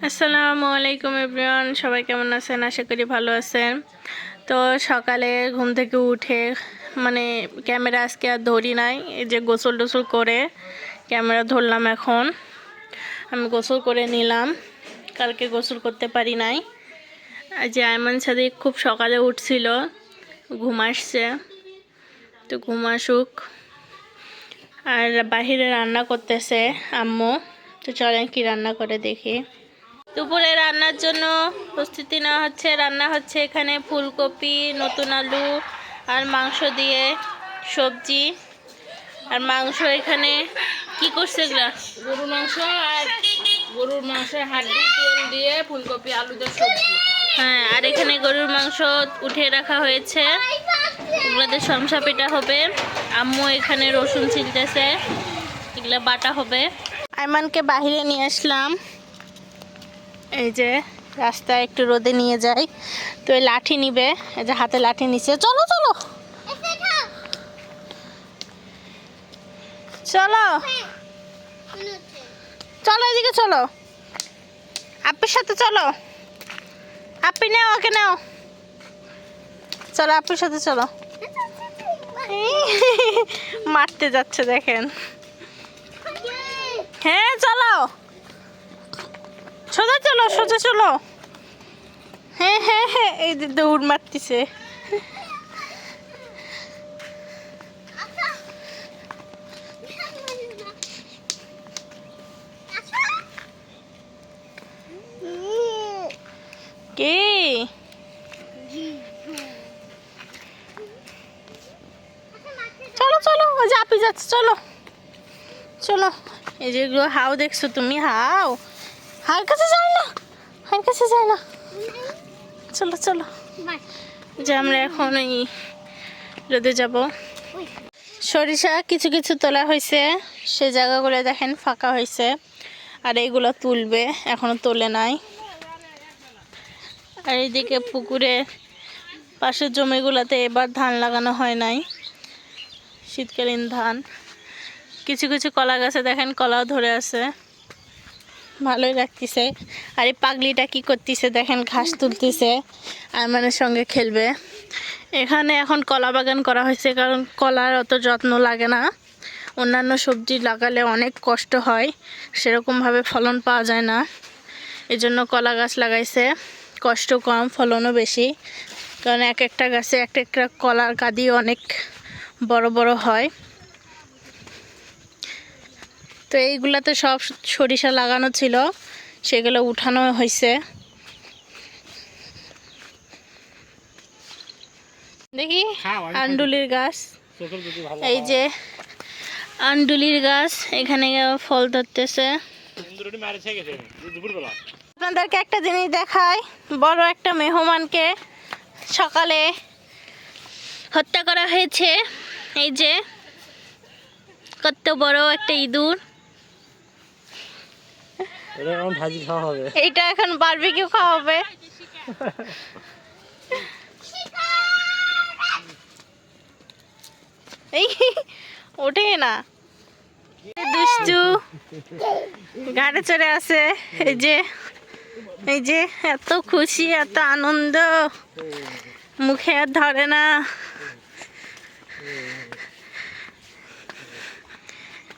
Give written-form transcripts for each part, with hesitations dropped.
আসসালামু আলাইকুম এভরিওয়ান, সবাই কেমন আছেন? আশা করি ভালো আছেন। তো সকালে ঘুম থেকে উঠে ক্যামেরা আজকে আর ধরি নাই, এই যে গোসল টোসল করে ক্যামেরা ধরলাম। এখন আমি গোসল করে নিলাম, কালকে গোসল করতে পারি নাই। আর যে আয়মান সাদিক খুব সকালে উঠছিল, ঘুম আসছে, তো ঘুম আসুক। আর বাহিরে রান্না করতেছে আম্মু, তো চলেন কি রান্না করে দেখি। দুপুরে রান্নার জন্য প্রস্তুতি নেওয়া হচ্ছে। রান্না হচ্ছে এখানে ফুলকপি, নতুন আলু আর মাংস দিয়ে সবজি। আর মাংস এখানে কি করছে এগুলা? গরুর মাংসের হাড্ডি তেল দিয়ে ফুলকপি আলু দিয়ে সবজি। হ্যাঁ, আর এখানে গরুর মাংস উঠিয়ে রাখা হয়েছে, এগুলোতে শমসা পিঠা হবে। আম্মু এখানে রসুন ছিলতেছে, এগুলা বাটা হবে। আয়মানকে বাহিরে নিয়ে আসলাম, এই যে রাস্তায় একটু রোদে নিয়ে যাই। তো এই লাঠি নিবে, এই যে হাতে লাঠি নিচ্ছে। চলো চলো চলো চলো, এদিকে চলো, আপ্পির সাথে চলো। আপ্পি নাও, ওকে নাও, চলো আপ্পির সাথে চলো। মারতে যাচ্ছে দেখেন। হ্যাঁ চলো, সোজা চলো, সোজা চলো। হ্যাঁ হ্যাঁ হ্যাঁ, এই যে দৌড় মারতেছে। কে? চলো চলো, ওই যে আপি যাচ্ছে, চলো চলো। এই যেগুলো হাও দেখছো তুমি, হাও হার কাছে যায় না, হার কাছে যায় না। চলো চলো, যে আমরা এখন এই রোদে যাব। সরিষা কিছু কিছু তোলা হয়েছে, সে জায়গাগুলো দেখেন ফাঁকা হয়েছে। আর এইগুলো তুলবে, এখনো তোলে নাই। আর এইদিকে পুকুরে পাশের জমিগুলোতে এবার ধান লাগানো হয় নাই, শীতকালীন ধান। কিছু কিছু কলা গাছে দেখেন কলাও ধরে আছে, ভালোই লাগতেছে। আর এই পাগলিটা কি করতেছে দেখেন, ঘাস তুলতেছে, আয়মানের সঙ্গে খেলবে। এখানে এখন কলা বাগান করা হয়েছে, কারণ কলার অত যত্ন লাগে না। অন্যান্য সবজি লাগালে অনেক কষ্ট হয়, সেরকমভাবে ফলন পাওয়া যায় না। এজন্য কলা গাছ লাগাইছে, কষ্ট কম, ফলনও বেশি। কারণ এক একটা গাছে এক একটা কলার কাঁদি অনেক বড় বড় হয়। তো এইগুলাতে সব সরিষা লাগানো ছিল, সেগুলো উঠানো হয়েছে। দেখি আন্ডুলির গাছ, এই যে আন্ডুলির গাছ, এখানে ফল ধরতেছে। আপনাদেরকে একটা জিনিস দেখাই, বড় একটা মেহমানকে সকালে হত্যা করা হয়েছে। এই যে কত বড় একটা ইঁদুর, এইটা এখন বারবিকিউ খাওয়া হবে। এই ওঠে না, দুষ্টু গাড়ি চড়ে আছে। এই যে এই যে এত খুশি, এত আনন্দ, মুখে আর ধরে না।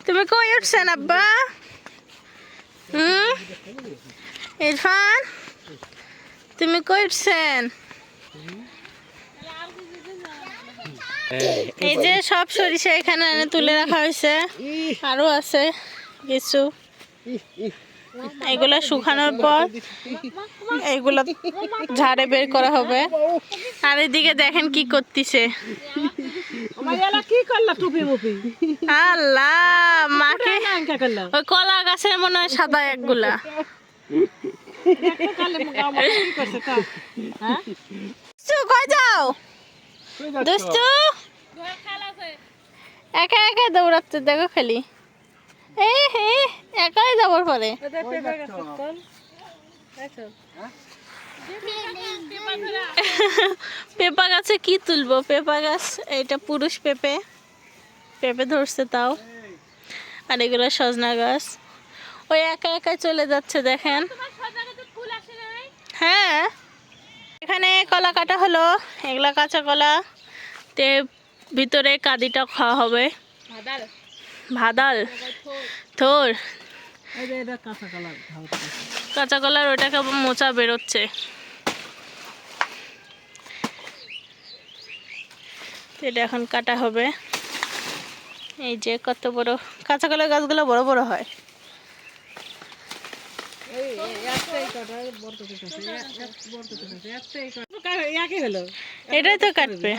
তুমি কই উঠছেন আব্বা? ইরফান, তুমি কই উঠছেন? এই যে সব সরিষা এখানে এনে তুলে রাখা হয়েছে, আরো আছে কিছু। এগুলা শুকানোর পর এগুলা ঝাড়ে বের করা হবে। আর এদিকে দেখেন কি করতেছে। আল্লাহ, মাকে ওই কলা গাছের মনে হয় সাদা একগুলা। কই যাও দুষ্টু, একা একা দৌড়াচ্ছে দেখো খালি। একাই যাবার পরে পেঁপা গাছে কি তুলবো? পেঁপা গাছ, এটা পুরুষ পেঁপে, পেঁপে ধরছে তাও। আর এগুলো সজনা গাছ। ওই একা একা চলে যাচ্ছে দেখেন। হ্যাঁ, এখানে কলা কাটা হলো, এগুলা কাঁচা কলা, তে ভিতরে কাদিটা খাওয়া হবে। ভাদাল ভাদাল তোর এটা কাঁচা কালার কাঁচা কলার ওটাকে আবার মোচা বেরোচ্ছে। এটা এখন কাটা হবে। এই যে কত বড় কাঁচা কলার গাছগুলো বড় বড় হয়। একই হলো এটাই তো কাটবে।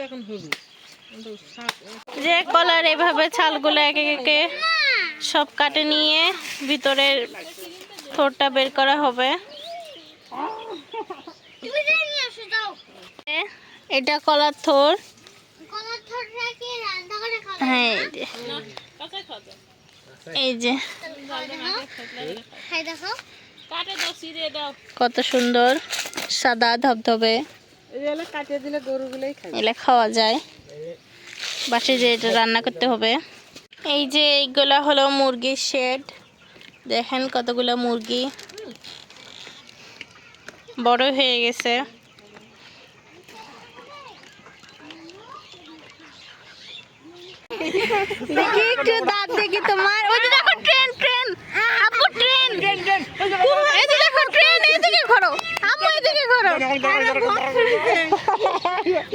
এখন হবে যে কলার এভাবে ছালগুলো একে একে সব কাটে নিয়ে ভিতরের থোরটা বের করা হবে। এটা কলার থোর। হ্যাঁ, এই যে কত সুন্দর সাদা ধবধবে। এগুলো কাটিয়ে দিলে গরুগুলোই খায়। এগুলো খাওয়া যায়। বাসে যে এটা রান্না করতে হবে। এই যে এইগুলা হলো মুরগির শেড। দেখেন কতগুলো মুরগি বড় হয়ে গেছে। দেখি একটু দাঁত দেখি তোমার। ওই যে দেখো ট্রেন ট্রেন আপু ট্রেন। এই যে দেখো ট্রেন, এদিকে ঘোরো আম্মু, এদিকে ঘোরো।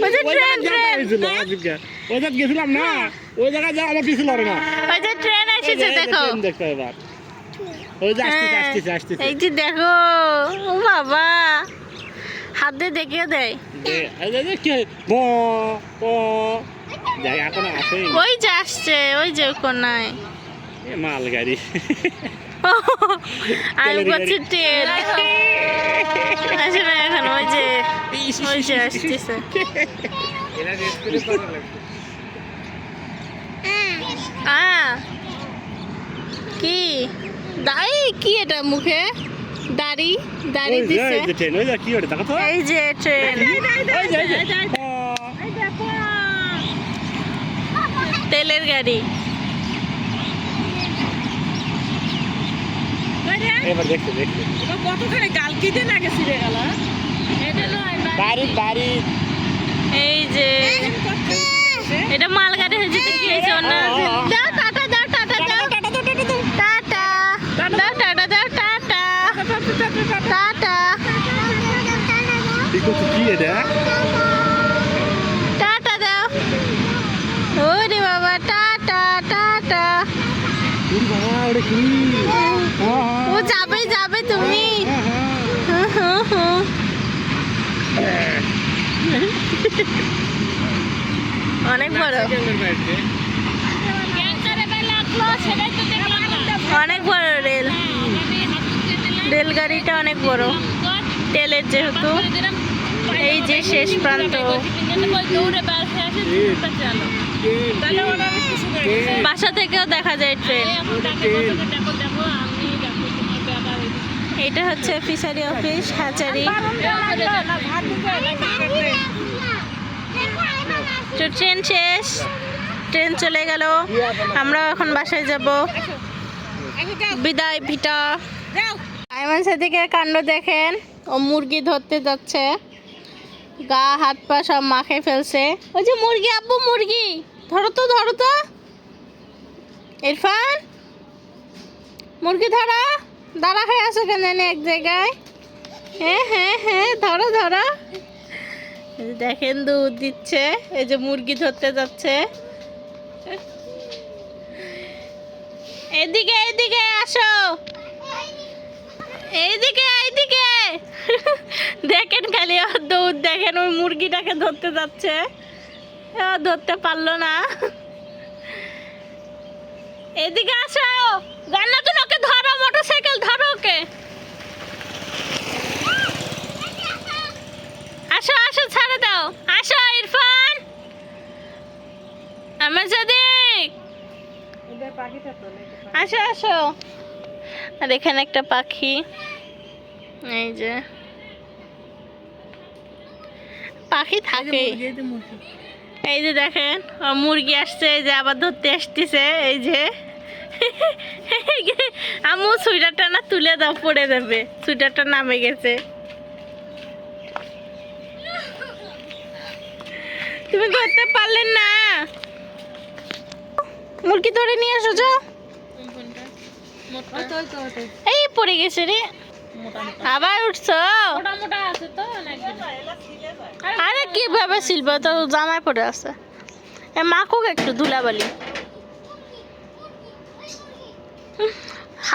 ওই যে ট্রেন ট্রেন ওই জায়গায় গেছিলাম না, ওই জায়গায় যাওয়া আমার পিছু লড়ে না। ওই যে ট্রেন এসেছে দেখো। দেখো এবার ওই যে আসতেছে এই যে দেখো, ও বাবা হাত দিয়ে দেখিয়ে দেয়। ওই যে আসছে, ওই যে কোনায় মাল গাড়ি। আমি বলছি ট্রেন আসে না এখন। ওই যে আসতেছে। কি দাড়ি, কি এটা মুখে দাড়ি দাড়ি দিছে। এই যে ট্রেন, তেলের গাড়ি। এবার দেখতে দেখতে কতখানি গালকিতে না গেছি রে গালা। এটা নয় বাড়ি এই যে এটা মালগাড়ি হয়েছে। তো কি হয়েছে অন্য দাও টাটা দাও টাটা দাও টাটা দাও টাটা দাও টাটা টাটা কি এটা টাটা দাও। ওরে বাবা টাটা টাটা। ও যাবে যাবে তুমি। অনেক বড়, অনেক বড় রেল। রেলগাড়িটা অনেক বড়, তেলের যেহেতু। এই যে শেষ প্রান্ত। বাসা থেকেও দেখা যায় ট্রেন। এটা হচ্ছে ফিশারি অফিস, হ্যাচারি। তো ট্রেন শেষ, ট্রেন চলে গেল। আমরা এখন বাসায় যাব। বিদায় ভিটা। আইমান সাদিকের কাণ্ড দেখেন, ও মুরগি ধরতে যাচ্ছে, গা হাত পা সব মাখে ফেলছে। ওই যে মুরগি, আব্বু মুরগি ধরো তো ধরো তো। ইরফান মুরগি ধরা, দাঁড়া হয়ে আছো কেন জানি এক জায়গায়। হ্যাঁ হ্যাঁ হ্যাঁ ধরো ধরো। দেখেন দুধ দিচ্ছে। এই যে মুরগি ধরতে যাচ্ছে। এদিকে এদিকে আসো, এইদিকে এইদিকে। দেখেন খালি ওর দুধ দেখেন, ওই মুরগিটাকে ধরতে যাচ্ছে, ধরতে পারলো না। এদিকে আসো, জান্নাতুন ওকে ধরো, মোটরসাইকেল ধরো ওকে। আসো আসো ছাড়ে দাও, আসো ইরফান। আমার সাদিক আসো আসো। আর এখানে একটা পাখি, এই যে পাখি থাকে। এই যে দেখেন মুরগি আসছে, এই যে আবার ধরতে আসতেছে। এই যে আম্মু সুইটারটা না তুলে দাও, পড়ে যাবে, সুইটারটা নামে গেছে। তুমি করতে পারলেন না। মুরগি ধরে নিয়ে এসো যাও। এই পড়ে গেছে রে, আবার উঠছো? মোটা মোটা আছে তো নাকি? আরে কিভাবে সিলবা, তো জামায় পড়ে আছে। মাখুক একটু ধুলাবালি।